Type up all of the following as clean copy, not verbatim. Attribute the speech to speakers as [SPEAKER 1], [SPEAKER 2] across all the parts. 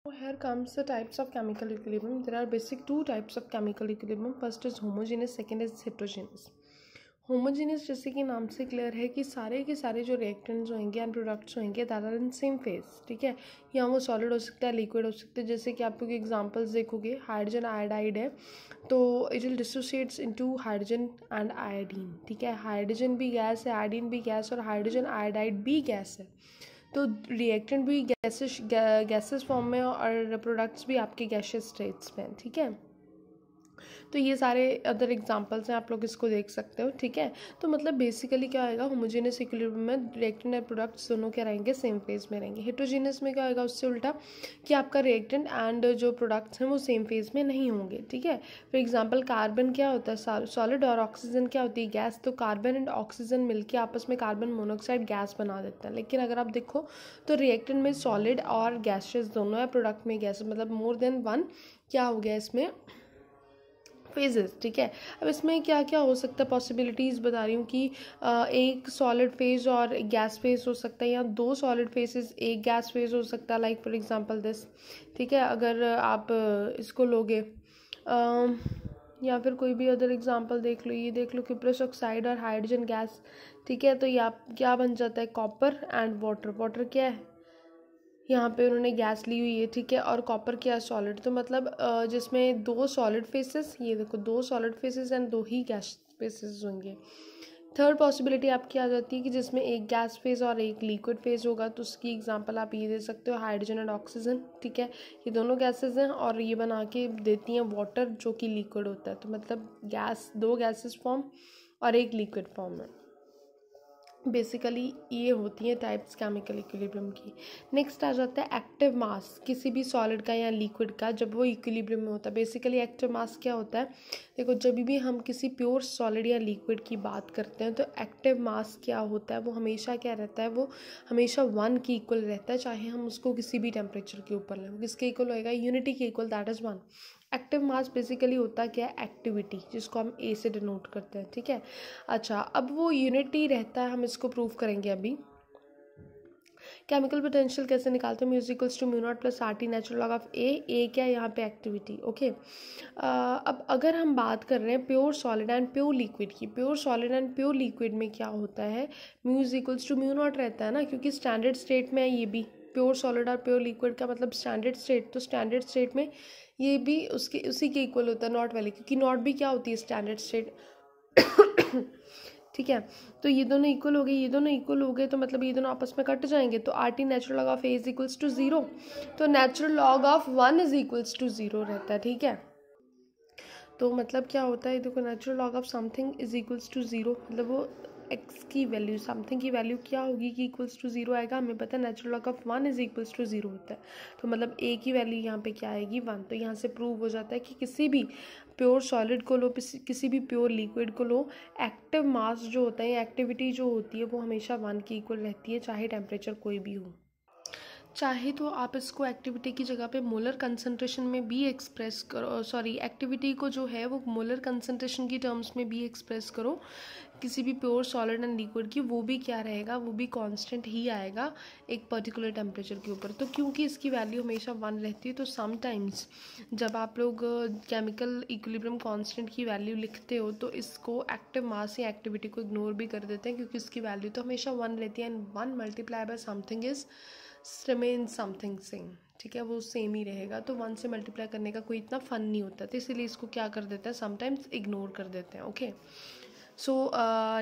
[SPEAKER 1] Here comes the types of chemical equilibrium. There are basic two types of chemical equilibrium. First is homogeneous, second is heterogeneous. Homogeneous जैसे कि नाम से clear है कि सारे के सारे जो रिएक्टेंट्स होंगे एंड प्रोडक्ट्स होंगे that are in same phase, ठीक है। या वो सॉलिड हो सकता है, लिक्विड हो सकता है। जैसे कि आप लोग एग्जांपल्स देखोगे, हाइड्रोजन आयोडाइड है तो it will dissociates into hydrogen and iodine, ठीक है। हाइड्रोजन भी गैस है, आयोडीन भी गैस और हाइड्रोजन आयोडाइड भी गैस है। तो रिएक्टेंट भी गैसेस फॉर्म में और प्रोडक्ट्स भी आपके गैसियस स्टेट्स में, ठीक है। तो ये सारे अदर एग्जांपल्स हैं, आप लोग इसको देख सकते हो, ठीक है। तो मतलब बेसिकली क्या होगा, होमोजेनियस इक्विलिब्रियम में रिएक्टेंट एंड प्रोडक्ट्स दोनों क्या रहेंगे, सेम फेज में रहेंगे। हेटेरोजेनियस में क्या होगा, उससे उल्टा कि आपका रिएक्टेंट एंड जो प्रोडक्ट्स हैं वो सेम फेज में नहीं होंगे, ठीक है। फॉर एग्जाम्पल कार्बन क्या होता है सॉलिड और ऑक्सीजन क्या होती है गैस। तो कार्बन एंड ऑक्सीजन मिलकर आपस में कार्बन मोनोऑक्साइड गैस बना देते हैं। लेकिन अगर आप देखो तो रिएक्टेंट में सॉलिड और गैसेस दोनों है, प्रोडक्ट में गैस, मतलब मोर देन वन क्या हो गया इसमें फेजेस, ठीक है। अब इसमें क्या क्या हो सकता है, पॉसिबिलिटीज़ बता रही हूँ कि एक सॉलिड फेज और गैस फेज हो सकता है, या दो सॉलिड फेजेस एक गैस फेज हो सकता है, लाइक फॉर एग्जांपल दिस, ठीक है। अगर आप इसको लोगे या फिर कोई भी अदर एग्जांपल देख लो, ये देख लो क्यूप्रस ऑक्साइड और हाइड्रोजन गैस, ठीक है। तो ये आप क्या बन जाता है, कॉपर एंड वाटर। वाटर क्या है, यहाँ पे उन्होंने गैस ली हुई है, ठीक है, और कॉपर क्या सॉलिड। तो मतलब जिसमें दो सॉलिड फेसेस, ये देखो दो सॉलिड फेसेस एंड दो ही गैस फेसेस होंगे। थर्ड पॉसिबिलिटी आपकी आ जाती है कि जिसमें एक गैस फेज और एक लिक्विड फेज होगा। तो उसकी एग्जांपल आप ये दे सकते हो, हाइड्रोजन एंड ऑक्सीजन, ठीक है। ये दोनों गैसेस हैं और ये बना के देती हैं वाटर जो कि लिक्विड होता है। तो मतलब गैस, दो गैसेस फॉर्म और एक लिक्विड फॉर्म है। बेसिकली ये होती हैं टाइप्स केमिकल इक्विलिब्रियम की। नेक्स्ट आ जाता है एक्टिव मास, किसी भी सॉलिड का या लिक्विड का जब वो इक्विलिब्रियम में होता है। बेसिकली एक्टिव मास क्या होता है, देखो जब भी हम किसी प्योर सॉलिड या लिक्विड की बात करते हैं तो एक्टिव मास क्या होता है, वो हमेशा क्या रहता है, वो हमेशा 1 की इक्वल रहता है, चाहे हम उसको किसी भी टेम्परेचर के ऊपर लें। वो किसके इक्वल होएगा, यूनिटी के equal, that is 1। Active mass basically होता क्या है, एक्टिविटी, जिसको हम ए से डिनोट करते हैं, ठीक है। अच्छा, अब वो यूनिटी रहता है, हम इसको प्रूव करेंगे अभी। केमिकल पोटेंशियल कैसे निकालते हैं, mu equals to mu naught plus R T natural log of a क्या है यहाँ पे, एक्टिविटी, ओके। अब अगर हम बात कर रहे हैं pure solid and pure liquid की, pure solid and pure liquid में क्या होता है, म्यूजिकल्स टू म्यू नॉट रहता है ना, क्योंकि स्टैंडर्ड स्टेट में है ये भी। प्योर सॉलिड और प्योर लिक्विड का मतलब स्टैंडर्ड स्टेट, तो स्टैंडर्ड स्टेट में ये भी उसके उसी के इक्वल होता है, नॉट वाली, क्योंकि नॉट भी क्या होती है, स्टैंडर्ड स्टेट ठीक है। तो ये दोनों इक्वल हो गए, ये दोनों इक्वल हो गए, तो मतलब ये दोनों आपस में कट जाएंगे। तो R T natural log of A is equals to 0, तो natural log of 1 is equals to 0 रहता है, ठीक है। तो मतलब क्या होता है, देखो natural log of something is equals to 0, मतलब वो एक्स की वैल्यू, समथिंग की वैल्यू क्या होगी कि इक्वल्स टू 0 आएगा। हमें पता है natural log of 1 is equals to 0 होता है, तो मतलब ए की वैल्यू यहाँ पे क्या आएगी, 1। तो यहाँ से प्रूव हो जाता है कि किसी भी प्योर सॉलिड को लो, किसी भी प्योर लिक्विड को लो, एक्टिव मास जो होता है, एक्टिविटी जो होती है, वो हमेशा 1 की इक्वल रहती है, चाहे टेम्परेचर कोई भी हो। चाहे तो आप इसको एक्टिविटी की जगह पे मोलर कंसंट्रेशन में भी एक्सप्रेस करो, सॉरी एक्टिविटी को जो है वो मोलर कंसंट्रेशन की टर्म्स में भी एक्सप्रेस करो किसी भी प्योर सॉलिड एंड लिक्विड की, वो भी क्या रहेगा, वो भी कांस्टेंट ही आएगा एक पर्टिकुलर टेम्परेचर के ऊपर। तो क्योंकि इसकी वैल्यू हमेशा 1 रहती है, तो समटाइम्स जब आप लोग केमिकल इक्विलिब्रियम कांस्टेंट की वैल्यू लिखते हो तो इसको एक्टिव मास या एक्टिविटी को इग्नोर भी कर देते हैं, क्योंकि इसकी वैल्यू तो हमेशा 1 रहती है, and 1 multiply by something is remain something same, ठीक है, वो सेम ही रहेगा। तो 1 से मल्टीप्लाई करने का कोई इतना फन नहीं होता, तो इसीलिए इसको क्या कर देते हैं, समटाइम्स इग्नोर कर देते हैं, ओके। सो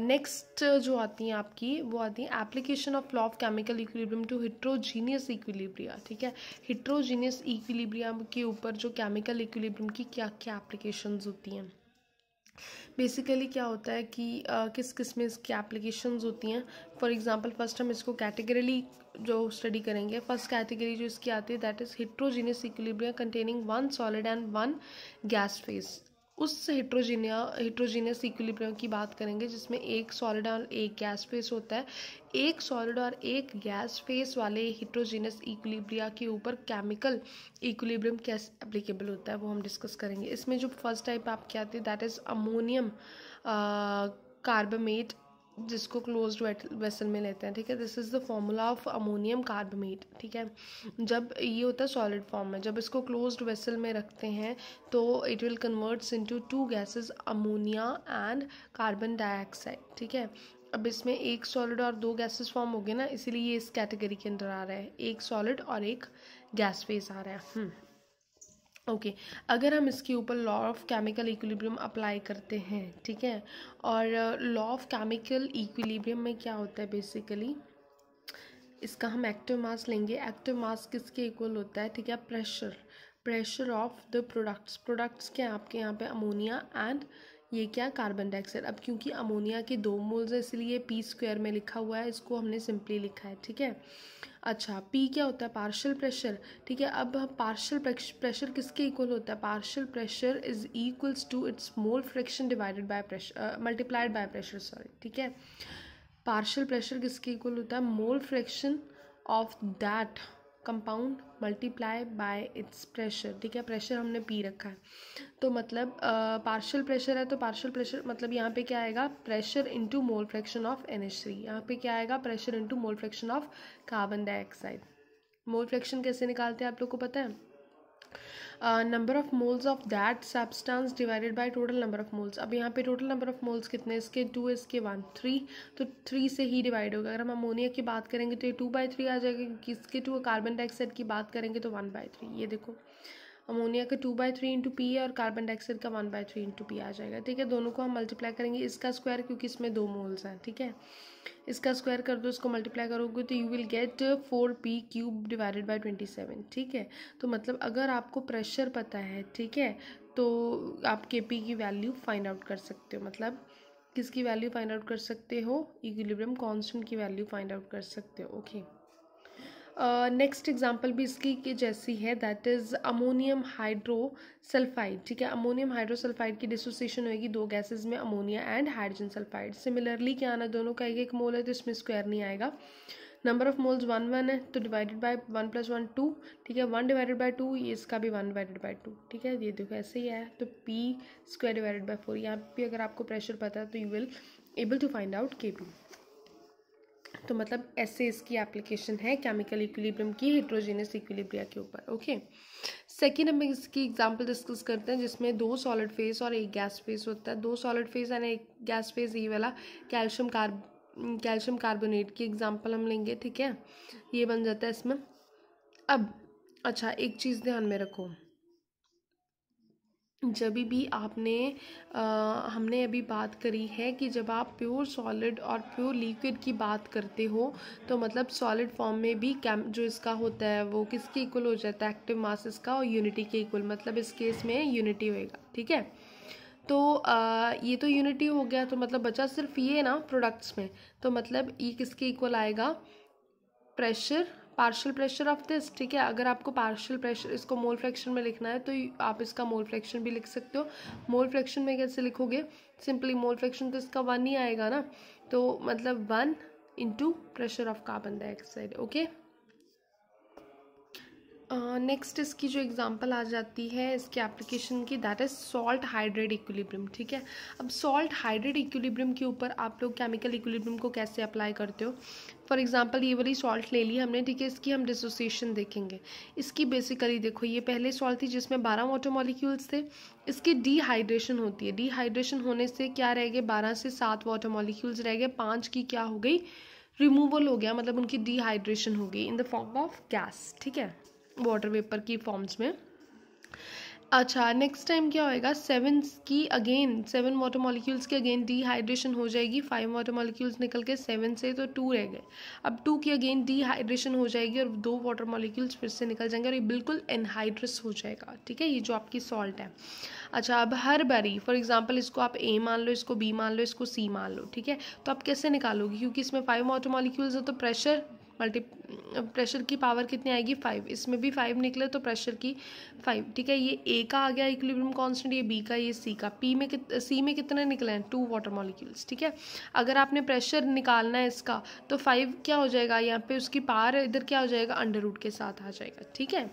[SPEAKER 1] नेक्स्ट जो आती हैं आपकी, वो आती है application of law of chemical equilibrium to heterogeneous equilibria, ठीक है। हिट्रोजीनियस इक्विलिब्रिया के ऊपर जो केमिकल इक्विलिब्रियम की क्या क्या एप्लीकेशंस होती हैं। बेसिकली क्या होता है कि किस किस में इसकी एप्लीकेशंस होती हैं। फॉर एग्जांपल फर्स्ट हम इसको कैटेगरीली जो स्टडी करेंगे, फर्स्ट कैटेगरी जो इसकी आती है that is heterogeneous equilibrium containing 1 solid and 1 gas phase. उस हिट्रोजीनियस इक्विलिब्रियम की बात करेंगे जिसमें एक सॉलिड और एक गैस फेस होता है। एक सॉलिड और एक गैस फेस वाले हिट्रोजीनियस इक्विलिब्रिया के ऊपर केमिकल इक्विलिब्रियम कैसे एप्लीकेबल होता है वो हम डिस्कस करेंगे। इसमें जो फर्स्ट टाइप आपकी आती है दैट इज़ अमोनियम कार्बमेट जिसको क्लोज्ड वेसल में लेते हैं, ठीक है। This is the formula of ammonium carbonate, ठीक है। जब ये होता है सॉलिड फॉर्म में, जब इसको क्लोज्ड वेसल में रखते हैं तो it will converts into two gases, ammonia and carbon dioxide, ठीक है। अब इसमें एक सॉलिड और दो गैसेस फॉर्म हो गए ना, इसीलिए ये इस कैटेगरी के अंदर आ रहा है, एक सॉलिड और एक गैस फेज आ रहा है। ओके अगर हम इसके ऊपर law of chemical equilibrium apply करते हैं, ठीक है, और लॉ ऑफ केमिकल इक्विलिब्रियम में क्या होता है बेसिकली, इसका हम एक्टिव मास लेंगे। एक्टिव मास किसके इक्वल होता है, ठीक है, प्रेशर ऑफ द प्रोडक्ट्स क्या है आपके यहाँ पे, अमोनिया एंड ये क्या, कार्बन डाइऑक्साइड। अब क्योंकि अमोनिया के 2 मोल्स है इसलिए पी स्क्वायर में लिखा हुआ है, इसको हमने सिंपली लिखा है, ठीक है। अच्छा पी क्या होता है, पार्शियल प्रेशर, ठीक है। अब पार्शियल प्रेशर किसके इक्वल होता है, partial pressure is equals to its mole fraction divided by pressure multiplied by pressure, sorry, ठीक है। पार्शियल प्रेशर किसके इक्वल होता है, mole fraction of that compound multiply by its pressure, ठीक है। प्रेशर हमने पी रखा है तो मतलब पार्शियल प्रेशर है तो पार्शियल प्रेशर मतलब यहाँ पे क्या आएगा, pressure into mole fraction of NH3, यहाँ पे क्या आएगा, pressure into mole fraction of carbon dioxide. Mole fraction कैसे निकालते हैं आप लोग को पता है, number of moles of that substance divided by total number of moles. अब यहाँ पे टोटल नंबर ऑफ मोल्स कितने, इसके 2, इसके 1, 3, तो 3 से ही डिवाइड होगा। अगर हम अमोनिया की बात करेंगे तो ये 2/3 आ जाएगा, क्योंकि इसके 2, कार्बन डाइऑक्साइड की बात करेंगे तो 1/3। ये देखो अमोनिया का 2/3 इंटू पी है और कार्बन डाइऑक्साइड का 1/3 इंटू पी आ जाएगा, ठीक है। दोनों को हम मल्टीप्लाई करेंगे, इसका स्क्वायर क्योंकि इसमें 2 मोल्स हैं, ठीक है, इसका स्क्वायर कर दो, इसको मल्टीप्लाई करोगे तो you will get 4p³ divided by 27, ठीक है। तो मतलब अगर आपको प्रेशर पता है, ठीक है, तो आप Kp की वैल्यू फाइंड आउट कर सकते हो, मतलब किसकी वैल्यू फाइंड आउट कर सकते हो, इक्विलिब्रियम कांस्टेंट की वैल्यू फाइंड आउट कर सकते हो, ओके। नेक्स्ट एग्जांपल भी इसकी की जैसी है, दैट इज़ अमोनियम हाइड्रोसल्फाइड, ठीक है। अमोनियम हाइड्रोसल्फाइड की डिसोसिएशन होगी 2 गैसेज में, ammonia and hydrogen sulphide. Similarly क्या आना, दोनों का एक मोल है तो इसमें स्क्वायर नहीं आएगा। नंबर ऑफ मोल्स 1 है तो डिवाइडेड बाय 1 + 1 2, ठीक है। 1 डिवाइडेड बाय 2, ये इसका भी 1 डिवाइडेड बाय 2, ठीक है। ये देखो ऐसे ही है, तो p² डिवाइडेड बाय 4। यहाँ पे अगर आपको प्रेशर पता है तो you will able to find out Kp। तो मतलब ऐसे इसकी एप्लीकेशन है केमिकल इक्विलिब्रियम की हेट्रोजेनियस इक्विलिब्रिया के ऊपर, ओके। सेकेंड हम इसकी एग्जांपल डिस्कस करते हैं जिसमें 2 सॉलिड फेज और एक गैस फेज होता है। 2 सॉलिड फेज एंड एक गैस फेज, ये वाला कैल्शियम कार्बोनेट की एग्जांपल हम लेंगे, ठीक है। ये बन जाता है इसमें। अब अच्छा एक चीज़ ध्यान में रखो, जब भी आपने हमने अभी बात करी है कि जब आप प्योर सॉलिड और प्योर लिक्विड की बात करते हो तो मतलब सॉलिड फॉर्म में भी जो इसका होता है वो किसके इक्वल हो जाता है, एक्टिव मास इसका और यूनिटी के इक्वल, मतलब इस केस में यूनिटी होएगा, ठीक है। तो ये तो यूनिटी हो गया, तो मतलब बचा सिर्फ ये ना प्रोडक्ट्स में, तो मतलब ये किसके इक्वल आएगा, pressure, partial pressure of this, ठीक है। अगर आपको पार्शियल प्रेशर इसको मोल फ्रैक्शन में लिखना है तो आप इसका मोल फ्रैक्शन भी लिख सकते हो। मोल फ्रैक्शन में कैसे लिखोगे, सिंपली मोल फ्रैक्शन तो इसका 1 ही आएगा ना, तो मतलब 1 into pressure of carbon dioxide, okay. Next इसकी जो एग्जांपल आ जाती है इसकी एप्लीकेशन की, that is salt hydrate equilibrium, ठीक है। अब सॉल्ट हाइड्रेट इक्विलिब्रियम के ऊपर आप लोग केमिकल इक्विलिब्रियम को कैसे अप्लाई करते हो। फॉर एग्जांपल ये वाली सॉल्ट ले ली हमने, ठीक है, इसकी हम डिसोसिएशन देखेंगे। इसकी बेसिकली देखो ये पहले सॉल्ट थी जिसमें 12 वाटर मॉलिक्यूल्स थे, इसकी डिहाइड्रेशन होती है, डिहाइड्रेशन होने से क्या रह गए, 12 से 7 वाटर मॉलिक्यूल्स रह गए, 5 की क्या हो गई, रिमूवल हो गया, मतलब उनकी डिहाइड्रेशन हो गई इन द फॉर्म ऑफ गैस, ठीक है, वाटर वेपर की फॉर्म्स में। अच्छा नेक्स्ट टाइम क्या होएगा, 7 की अगेन 7 वाटर मॉलिक्यूल्स की अगेन डिहाइड्रेशन हो जाएगी, 5 वाटर मॉलिक्यूल्स निकल के 7 से तो 2 रह गए। अब 2 की अगेन डिहाइड्रेशन हो जाएगी और 2 वाटर मॉलिक्यूल्स फिर से निकल जाएंगे और ये बिल्कुल एनहाइड्रस हो जाएगा, ठीक है, ये जो आपकी सॉल्ट है। अच्छा अब हर बारी फॉर एग्जांपल इसको आप A मान लो, इसको B मान लो, इसको C मान लो, ठीक है, तो आप कैसे निकालोगे, क्योंकि इसमें 5 वाटर मॉलिक्यूल्स है तो प्रेशर की पावर कितनी आएगी, 5, इसमें भी 5 निकले तो प्रेशर की 5, ठीक है। ये A का आ गया इक्विलिब्रियम कांस्टेंट, ये B का, ये C का। C में कितने निकले हैं, 2 वाटर मॉलिक्यूल्स, ठीक है। अगर आपने प्रेशर निकालना है इसका तो 5 क्या हो जाएगा, यहाँ पे उसकी पावर इधर क्या हो जाएगा, अंडर रूट के साथ आ जाएगा, ठीक है।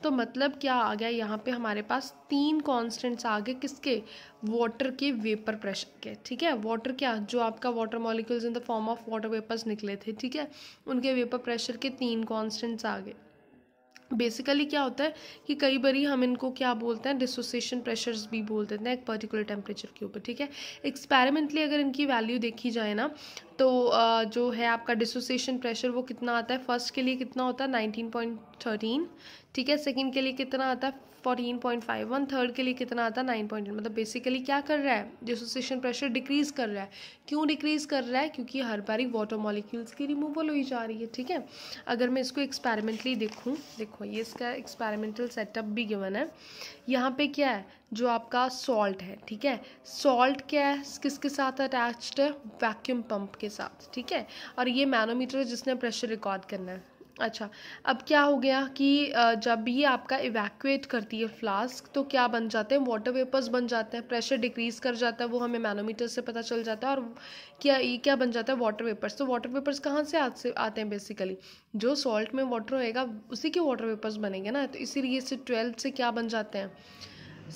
[SPEAKER 1] तो मतलब क्या आ गया, यहाँ पे हमारे पास 3 कॉन्स्टेंट्स आ गए किसके, वाटर के वेपर प्रेशर के, ठीक है। वाटर क्या, जो आपका water molecules in the form of water vapours निकले थे, ठीक है, उनके वेपर प्रेशर के 3 कॉन्स्टेंट्स आ गए। बेसिकली क्या होता है कि कई बारी हम इनको क्या बोलते हैं, डिसोसिएशन प्रेशर्स भी बोल देते हैं एक पर्टिकुलर टेम्परेचर के ऊपर, ठीक है। एक्सपेरिमेंटली अगर इनकी वैल्यू देखी जाए ना, तो जो है आपका डिसोसिएशन प्रेशर वो कितना आता है, फर्स्ट के लिए कितना होता है 19.13, ठीक है, सेकंड के लिए कितना आता है 14.51, थर्ड के लिए कितना आता है 9.8। मतलब बेसिकली क्या कर रहा है, डिसोसिएशन प्रेशर डिक्रीज कर रहा है। क्यों डिक्रीज कर रहा है, क्योंकि हर बारी वाटर मॉलिक्यूल्स की रिमूवल हुई जा रही है, ठीक है। अगर मैं इसको एक्सपेरिमेंटली देखूँ, देखो ये इसका एक्सपेरिमेंटल सेटअप भी गिवन है। यहाँ पे क्या है, जो आपका सॉल्ट है, ठीक है, सॉल्ट क्या है, किसके साथ अटैच्ड है, वैक्यूम पंप के साथ, ठीक है, और ये मैनोमीटर है जिसने प्रेशर रिकॉर्ड करना है। अच्छा, अब क्या हो गया कि जब ये आपका इवैक्यूएट करती है फ्लास्क, तो क्या बन जाते हैं, वाटर वेपर्स बन जाते हैं, प्रेशर डिक्रीज कर जाता है, वो हमें मैनोमीटर से पता चल जाता है। और क्या ये क्या बन जाता है, वाटर वेपर्स। तो वाटर वेपर्स कहाँ से आते हैं, बेसिकली जो सॉल्ट में वाटर होएगा उसी के वाटर वेपर्स बनेंगे ना। तो इसीलिए से 12 से क्या बन जाते हैं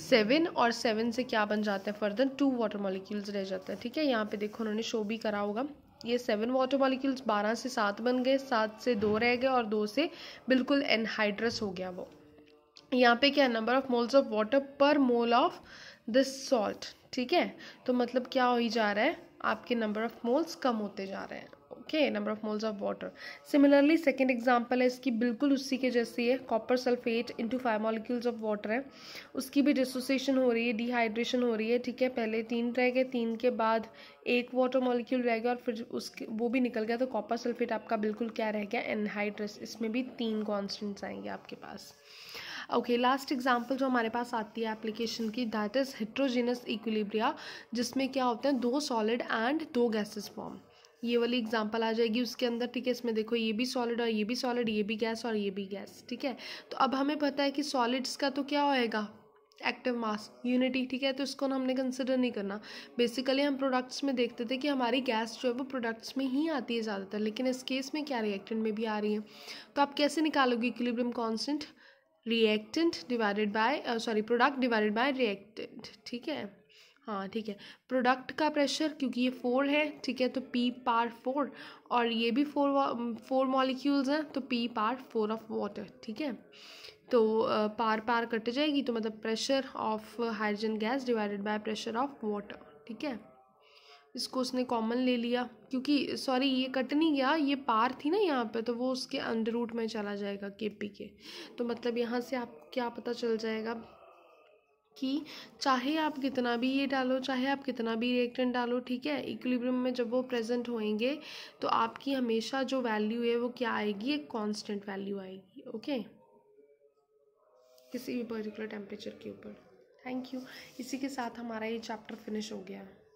[SPEAKER 1] 7, और 7 से क्या बन जाते हैं फर्दर 2 वाटर मॉलिक्यूल्स रह जाते हैं, ठीक है। यहाँ पे देखो उन्होंने शो भी करा होगा, ये 7 वाटर मॉलिक्यूल्स 12 से 7 बन गए, 7 से 2 रह गए, और 2 से बिल्कुल एनहाइड्रस हो गया वो। यहाँ पे क्या है, number of moles of water पर मोल ऑफ दिस सॉल्ट, ठीक है। तो मतलब क्या हो ही जा रहा है, आपके नंबर ऑफ मोल्स कम होते जा रहे हैं, okay, number of moles of water. Similarly second example है इसकी, बिल्कुल उसी के जैसी है, copper sulphate into 5 molecules of water है, उसकी भी डिसोसिएशन हो रही है, डिहाइड्रेशन हो रही है, ठीक है। पहले 3 रह गए, 3 के बाद 1 वाटर मॉलिक्यूल रह गया, और फिर उसके वो भी निकल गया, तो कॉपर सल्फेट आपका बिल्कुल क्या रह गया, एनहाइड्रस। इसमें भी 3 कॉन्स्टेंट्स आएंगे आपके पास। ओके, लास्ट एग्जांपल जो हमारे पास आती है एप्लीकेशन की, दैट इज हेट्रोजेनस इक्विलिब्रिया, जिसमें क्या होते हैं 2 सॉलिड एंड 2 गैसेस फॉर्म। ये वाली एग्जांपल आ जाएगी उसके अंदर, ठीक है। इसमें देखो ये भी सॉलिड और ये भी सॉलिड, ये भी गैस और ये भी गैस, ठीक है। तो अब हमें पता है कि सॉलिड्स का तो क्या होएगा, एक्टिव मास यूनिटी, ठीक है, तो इसको हमने कंसिडर नहीं करना। बेसिकली हम प्रोडक्ट्स में देखते थे कि हमारी गैस जो है वो प्रोडक्ट्स में ही आती है ज़्यादातर, लेकिन इस केस में क्या रिएक्टेंट में भी आ रही है। तो आप कैसे निकालोगे equilibrium constant, reactant divided by product divided by reactant, ठीक है। हाँ ठीक है, प्रोडक्ट का प्रेशर क्योंकि ये 4 है, ठीक है, तो P पावर 4, और ये भी 4 मॉलिक्यूल्स हैं, तो P पावर 4 ऑफ वाटर, ठीक है। तो पार पार कट जाएगी, तो मतलब pressure of hydrogen gas divided by pressure of water, ठीक है। इसको उसने कॉमन ले लिया, क्योंकि सॉरी ये कट नहीं गया, ये पार थी ना यहाँ पे, तो वो उसके अंडर रूट में चला जाएगा KP के। तो मतलब यहाँ से आपको क्या पता चल जाएगा कि चाहे आप कितना भी ये डालो, चाहे आप कितना भी रिएक्टेंट डालो, ठीक है, इक्विलिब्रियम में जब वो प्रेजेंट होंगे तो आपकी हमेशा जो वैल्यू है वो क्या आएगी, एक कांस्टेंट वैल्यू आएगी, ओके, किसी भी पर्टिकुलर टेम्परेचर के ऊपर। थैंक यू, इसी के साथ हमारा ये चैप्टर फिनिश हो गया है।